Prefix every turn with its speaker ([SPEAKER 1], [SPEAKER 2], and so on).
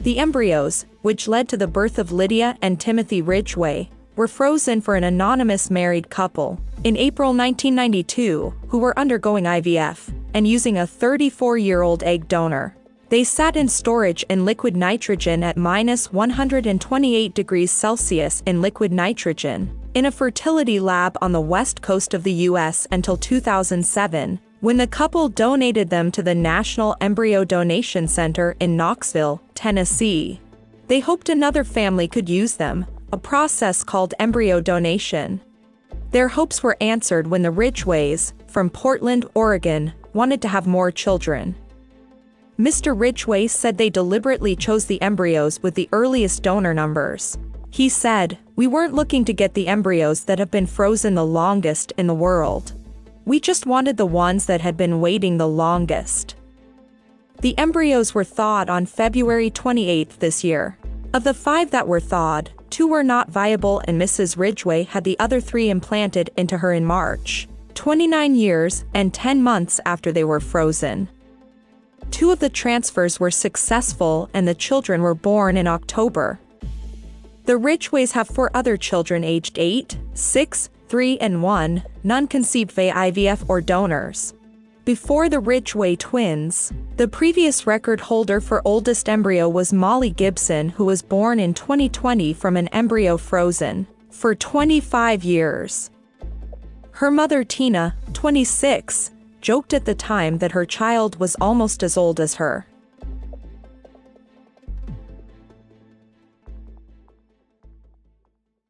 [SPEAKER 1] The embryos, which led to the birth of Lydia and Timothy Ridgeway, were frozen for an anonymous married couple in April 1992 who were undergoing IVF and using a 34-year-old egg donor. They sat in storage in liquid nitrogen at -128 degrees Celsius in liquid nitrogen in a fertility lab on the west coast of the U.S. until 2007, when the couple donated them to the National Embryo Donation Center in Knoxville, Tennessee. They hoped another family could use them, a process called embryo donation. Their hopes were answered when the Ridgeways, from Portland, Oregon, wanted to have more children. Mr. Ridgway said they deliberately chose the embryos with the earliest donor numbers. He said, "We weren't looking to get the embryos that have been frozen the longest in the world. We just wanted the ones that had been waiting the longest." The embryos were thawed on February 28 this year. Of the 5 that were thawed, 2 were not viable and Mrs. Ridgway had the other 3 implanted into her in March, 29 years and 10 months after they were frozen. 2 of the transfers were successful and the children were born in October. The Ridgeways have 4 other children aged 8, 6, 3 and 1, none conceived via IVF or donors. Before the Ridgway twins, the previous record holder for oldest embryo was Molly Gibson, who was born in 2020 from an embryo frozen for 25 years. Her mother Tina, 26, joked at the time that her child was almost as old as her.